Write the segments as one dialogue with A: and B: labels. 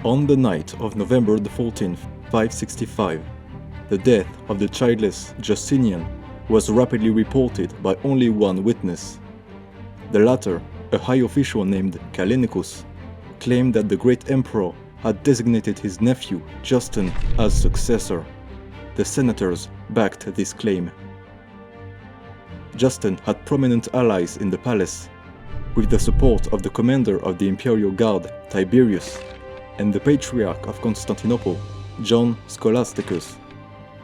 A: On the night of November the 14th, 565, the death of the childless Justinian was rapidly reported by only one witness. The latter, a high official named Callinicus, claimed that the great emperor had designated his nephew Justin as successor. The senators backed this claim. Justin had prominent allies in the palace, with the support of the commander of the imperial guard, Tiberius, and the patriarch of Constantinople, John Scholasticus.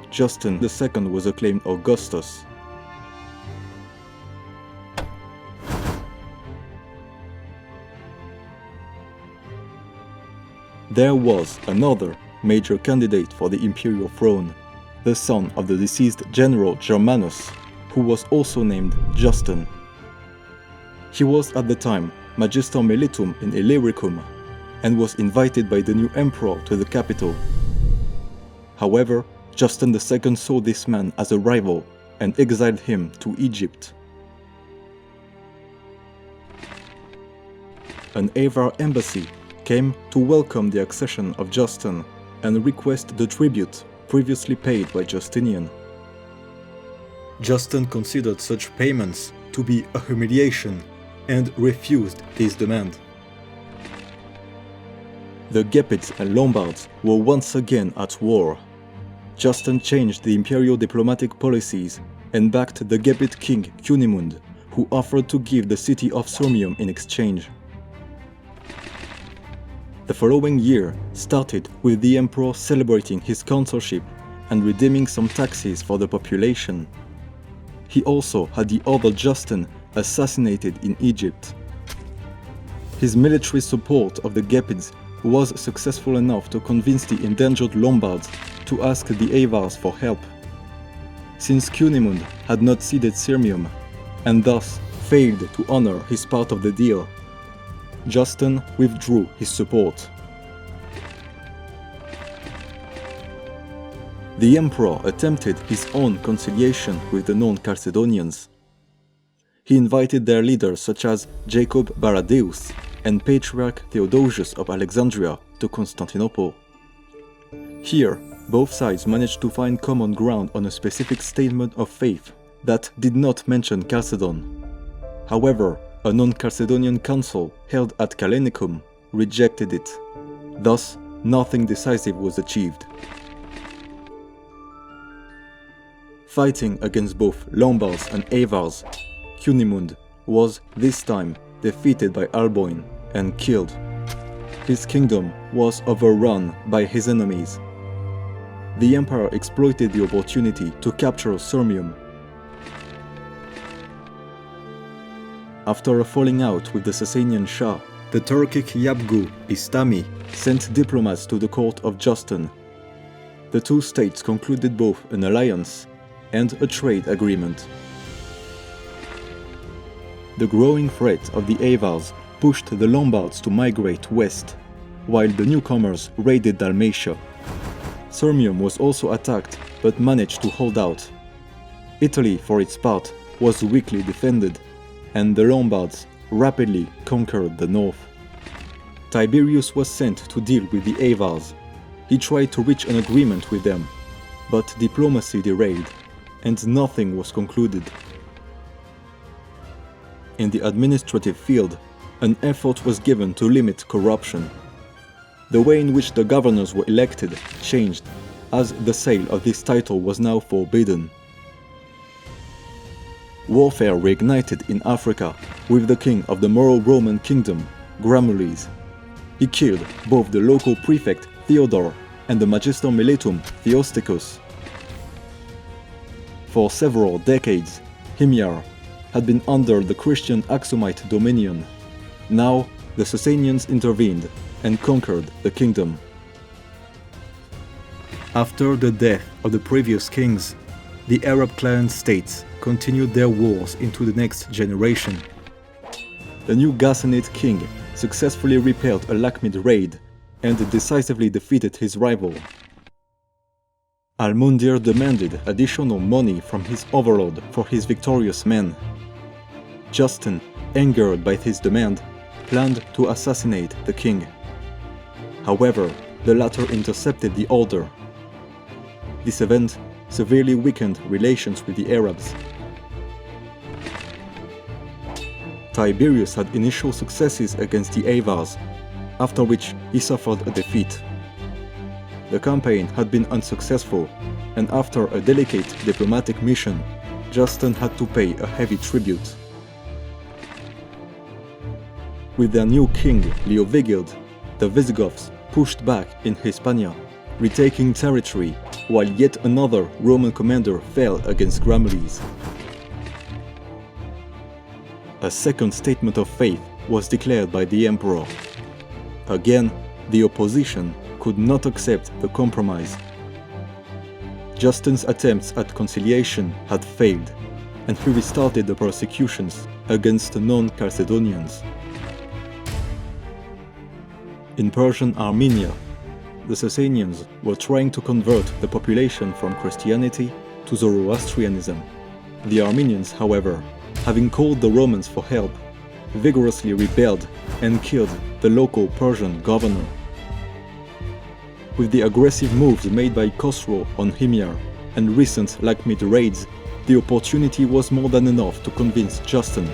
A: Justin II was acclaimed Augustus. There was another major candidate for the imperial throne, the son of the deceased general Germanus, who was also named Justin. He was at the time Magister Militum in Illyricum and was invited by the new emperor to the capital. However, Justin II saw this man as a rival and exiled him to Egypt. An Avar embassy came to welcome the accession of Justin and request the tribute previously paid by Justinian. Justin considered such payments to be a humiliation and refused this demand. The Gepids and Lombards were once again at war. Justin changed the imperial diplomatic policies and backed the Gepid king Cunimund, who offered to give the city of Sirmium in exchange. The following year started with the emperor celebrating his consulship and redeeming some taxes for the population. He also had the other Justin assassinated in Egypt. His military support of the Gepids was successful enough to convince the endangered Lombards to ask the Avars for help. Since Cunimund had not ceded Sirmium, and thus failed to honor his part of the deal, Justin withdrew his support. The emperor attempted his own conciliation with the non-Chalcedonians. He invited their leaders such as Jacob Baradeus and Patriarch Theodosius of Alexandria to Constantinople. Here, both sides managed to find common ground on a specific statement of faith that did not mention Chalcedon. However, a non-Chalcedonian council held at Callinicum rejected it. Thus, nothing decisive was achieved. Fighting against both Lombards and Avars, Cunimund was this time defeated by Alboin and killed. His kingdom was overrun by his enemies. The emperor exploited the opportunity to capture Sirmium. After a falling out with the Sasanian Shah, the Turkic Yabgu Istami sent diplomats to the court of Justin. The two states concluded both an alliance and a trade agreement. The growing threat of the Avars pushed the Lombards to migrate west, while the newcomers raided Dalmatia. Sirmium was also attacked but managed to hold out. Italy, for its part, was weakly defended, and the Lombards rapidly conquered the north. Tiberius was sent to deal with the Avars. He tried to reach an agreement with them, but diplomacy derailed, and nothing was concluded. In the administrative field, an effort was given to limit corruption. The way in which the governors were elected changed, as the sale of this title was now forbidden. Warfare reignited in Africa with the king of the Moro-Roman kingdom, Gramules. He killed both the local prefect Theodore and the Magister Militum Theosticus. For several decades, Himyar had been under the Christian Aksumite dominion. Now, the Sasanians intervened and conquered the kingdom. After the death of the previous kings, the Arab client states continued their wars into the next generation. The new Ghassanid king successfully repelled a Lakhmid raid and decisively defeated his rival. Al-Mundir demanded additional money from his overlord for his victorious men. Justin, angered by his demand, planned to assassinate the king. However, the latter intercepted the order. This event severely weakened relations with the Arabs. Tiberius had initial successes against the Avars, after which he suffered a defeat. The campaign had been unsuccessful, and after a delicate diplomatic mission, Justin had to pay a heavy tribute. With their new king, Leovigild, the Visigoths pushed back in Hispania, retaking territory, while yet another Roman commander fell against Grammles. A second statement of faith was declared by the emperor. Again, the opposition could not accept the compromise. Justin's attempts at conciliation had failed, and he restarted the persecutions against the non-Chalcedonians. In Persian Armenia, the Sasanians were trying to convert the population from Christianity to Zoroastrianism. The Armenians, however, having called the Romans for help, vigorously rebelled and killed the local Persian governor. With the aggressive moves made by Khosrow on Himyar and recent Lakhmid raids, the opportunity was more than enough to convince Justin.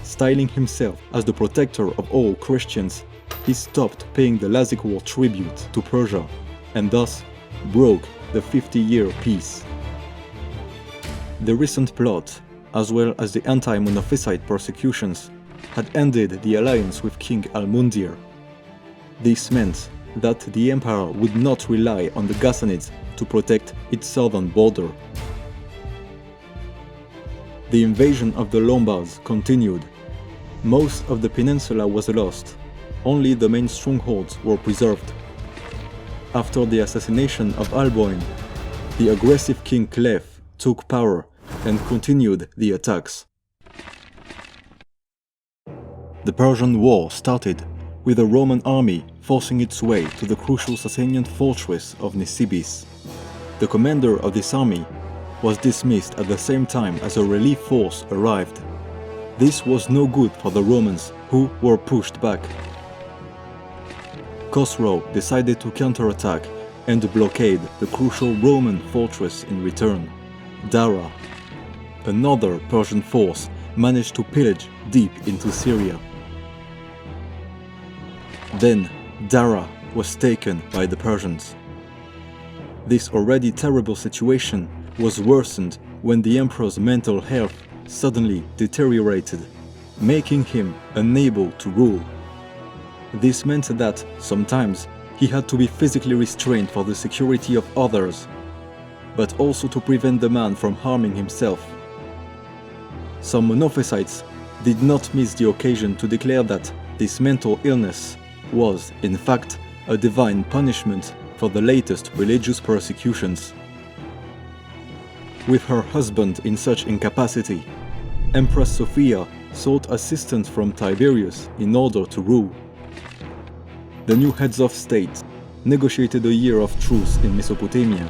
A: Styling himself as the protector of all Christians, he stopped paying the Lazic war tribute to Persia and thus broke the 50-year peace. The recent plot, as well as the anti-Monophysite persecutions, had ended the alliance with King Al-Mundir. This meant that the empire would not rely on the Ghassanids to protect its southern border. The invasion of the Lombards continued. Most of the peninsula was lost. Only the main strongholds were preserved. After the assassination of Alboin, the aggressive King Clef took power and continued the attacks. The Persian War started with a Roman army forcing its way to the crucial Sasanian fortress of Nisibis. The commander of this army was dismissed at the same time as a relief force arrived. This was no good for the Romans, who were pushed back. Khosrow decided to counterattack and blockade the crucial Roman fortress in return. Dara, another Persian force, managed to pillage deep into Syria. Then, Dara was taken by the Persians. This already terrible situation was worsened when the emperor's mental health suddenly deteriorated, making him unable to rule. This meant that, sometimes, he had to be physically restrained for the security of others, but also to prevent the man from harming himself. Some Monophysites did not miss the occasion to declare that this mental illness was, in fact, a divine punishment for the latest religious persecutions. With her husband in such incapacity, Empress Sophia sought assistance from Tiberius in order to rule. The new heads of state negotiated a year of truce in Mesopotamia.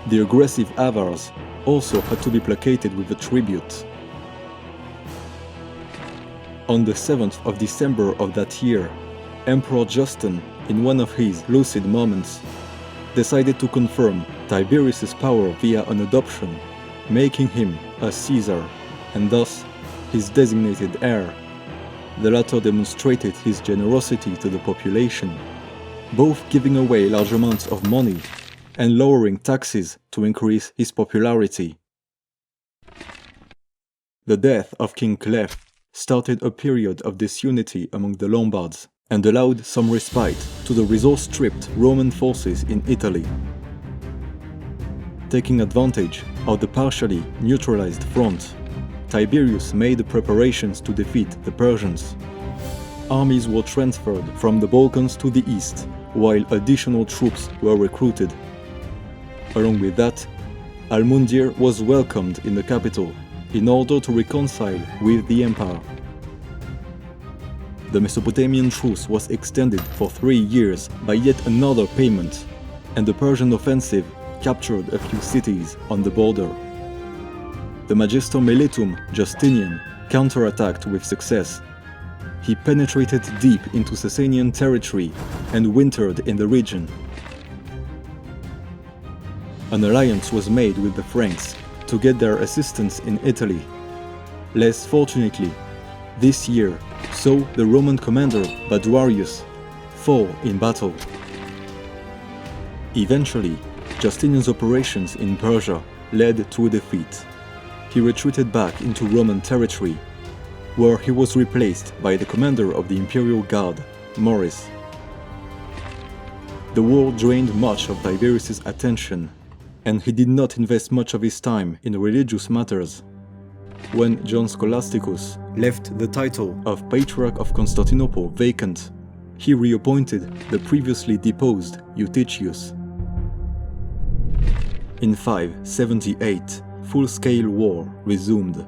A: The aggressive Avars also had to be placated with a tribute. On the 7th of December of that year, Emperor Justin, in one of his lucid moments, decided to confirm Tiberius's power via an adoption, making him a Caesar, and thus his designated heir. The latter demonstrated his generosity to the population, both giving away large amounts of money and lowering taxes to increase his popularity. The death of King Clef started a period of disunity among the Lombards and allowed some respite to the resource-stripped Roman forces in Italy. Taking advantage of the partially neutralized front, Tiberius made preparations to defeat the Persians. Armies were transferred from the Balkans to the east, while additional troops were recruited. Along with that, Al-Mundir was welcomed in the capital in order to reconcile with the empire. The Mesopotamian truce was extended for 3 years by yet another payment, and the Persian offensive captured a few cities on the border. The Magister Meletum, Justinian, counterattacked with success. he penetrated deep into Sasanian territory and wintered in the region. An alliance was made with the Franks to get their assistance in Italy. Less fortunately, this year saw the Roman commander Baduarius fall in battle. Eventually, Justinian's operations in Persia led to a defeat. He retreated back into Roman territory, where he was replaced by the commander of the Imperial Guard, Maurice. The war drained much of Tiberius's attention, and he did not invest much of his time in religious matters. When John Scholasticus left the title of Patriarch of Constantinople vacant, he reappointed the previously deposed Eutychius. In 578, full-scale war resumed.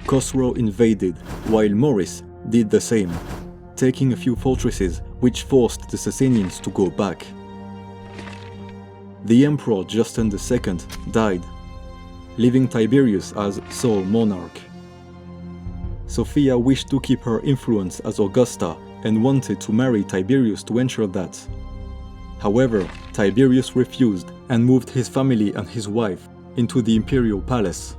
A: Khosrow invaded, while Maurice did the same, taking a few fortresses which forced the Sasanians to go back. The Emperor Justin II died, leaving Tiberius as sole monarch. Sophia wished to keep her influence as Augusta and wanted to marry Tiberius to ensure that. However, Tiberius refused and moved his family and his wife into the imperial palace.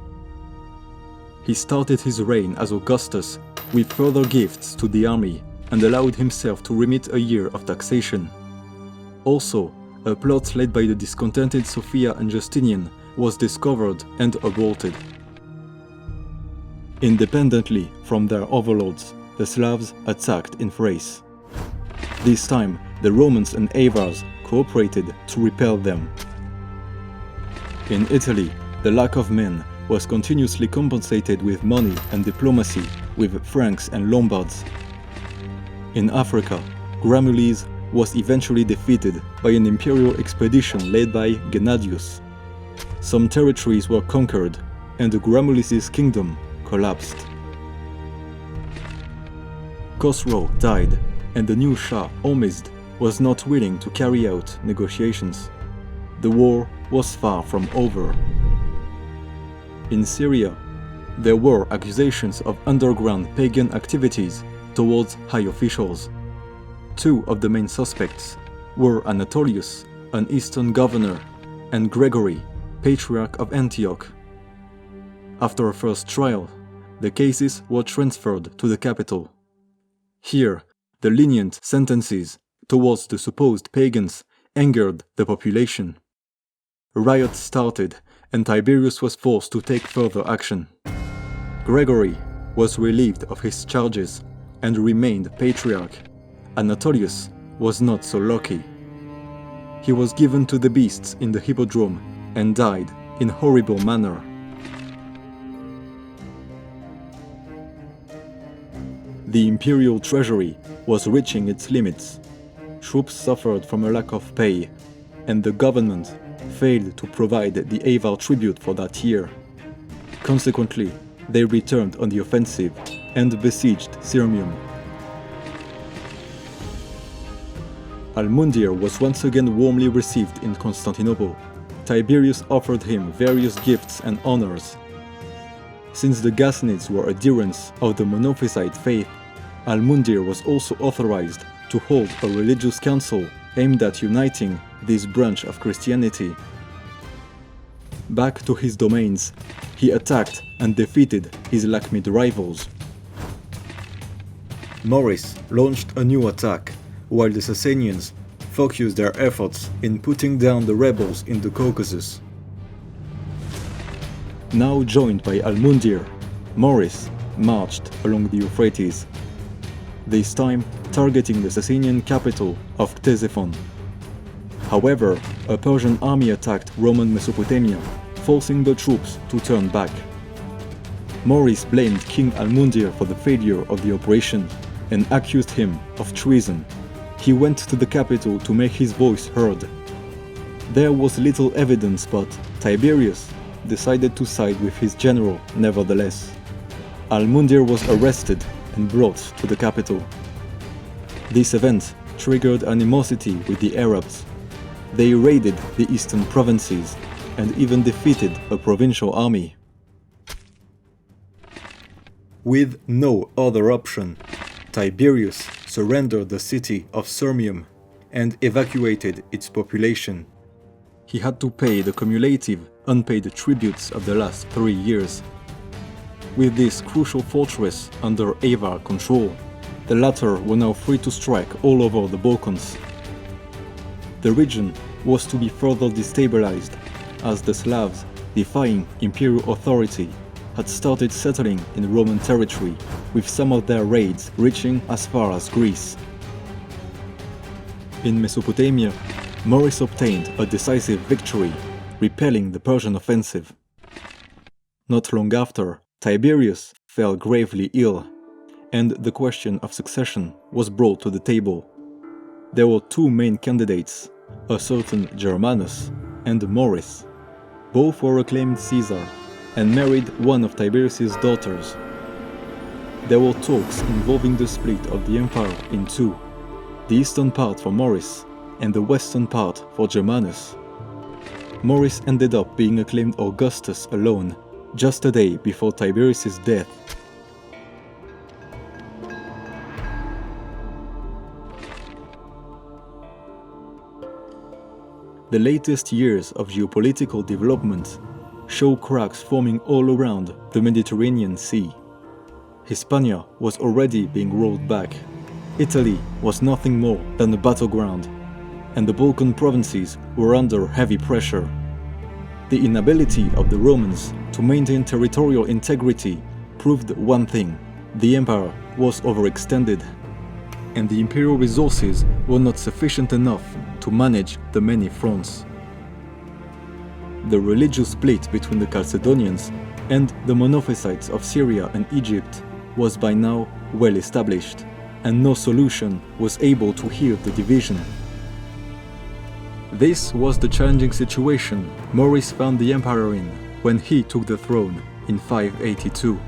A: He started his reign as Augustus with further gifts to the army and allowed himself to remit a year of taxation. Also, a plot led by the discontented Sophia and Justinian was discovered and aborted. Independently from their overlords, the Slavs attacked in Thrace. This time, the Romans and Avars cooperated to repel them. In Italy, the lack of men was continuously compensated with money and diplomacy with Franks and Lombards. In Africa, Gramules was eventually defeated by an imperial expedition led by Gennadius. Some territories were conquered, and the Gramules' kingdom collapsed. Khosrow died, and the new Shah, Ormizd, was not willing to carry out negotiations. The war was far from over. In Syria, there were accusations of underground pagan activities towards high officials. Two of the main suspects were Anatolius, an eastern governor, and Gregory, patriarch of Antioch. After a first trial, the cases were transferred to the capital. Here, the lenient sentences towards the supposed pagans angered the population. Riots started, and Tiberius was forced to take further action. Gregory was relieved of his charges and remained patriarch. Anatolius was not so lucky. He was given to the beasts in the hippodrome and died in horrible manner. The imperial treasury was reaching its limits. Troops suffered from a lack of pay, and the government failed to provide the Avar tribute for that year. Consequently, they returned on the offensive and besieged Sirmium. Al-Mundir was once again warmly received in Constantinople. Tiberius offered him various gifts and honors. Since the Ghassanids were adherents of the Monophysite faith, Al-Mundir was also authorized to hold a religious council aimed at uniting this branch of Christianity. Back to his domains, he attacked and defeated his Lakhmid rivals. Maurice launched a new attack, while the Sasanians focused their efforts in putting down the rebels in the Caucasus. Now joined by Al-Mundir, Maurice marched along the Euphrates, this time targeting the Sasanian capital of Ctesiphon. However, a Persian army attacked Roman Mesopotamia, forcing the troops to turn back. Maurice blamed King Al-Mundir for the failure of the operation and accused him of treason. He went to the capital to make his voice heard. There was little evidence, but Tiberius decided to side with his general nevertheless. Al-Mundir was arrested and brought to the capital. This event triggered animosity with the Arabs. They raided the eastern provinces and even defeated a provincial army. With no other option, Tiberius surrendered the city of Sirmium and evacuated its population. He had to pay the cumulative, unpaid tributes of the last 3 years. With this crucial fortress under Avar control, the latter were now free to strike all over the Balkans. The region was to be further destabilized, as the Slavs, defying imperial authority, had started settling in Roman territory, with some of their raids reaching as far as Greece. In Mesopotamia, Maurice obtained a decisive victory, repelling the Persian offensive. Not long after, Tiberius fell gravely ill, and the question of succession was brought to the table. There were two main candidates, a certain Germanus and Maurice. Both were acclaimed Caesar and married one of Tiberius's daughters. There were talks involving the split of the empire in two, the eastern part for Maurice and the western part for Germanus. Maurice ended up being acclaimed Augustus alone, just a day before Tiberius's death. The latest years of geopolitical development show cracks forming all around the Mediterranean Sea. Hispania was already being rolled back. Italy was nothing more than a battleground, and the Balkan provinces were under heavy pressure. The inability of the Romans to maintain territorial integrity proved one thing: the empire was overextended, and the imperial resources were not sufficient enough to manage the many fronts. The religious split between the Chalcedonians and the Monophysites of Syria and Egypt was by now well established, and no solution was able to heal the division. This was the challenging situation Maurice found the empire in when he took the throne in 582.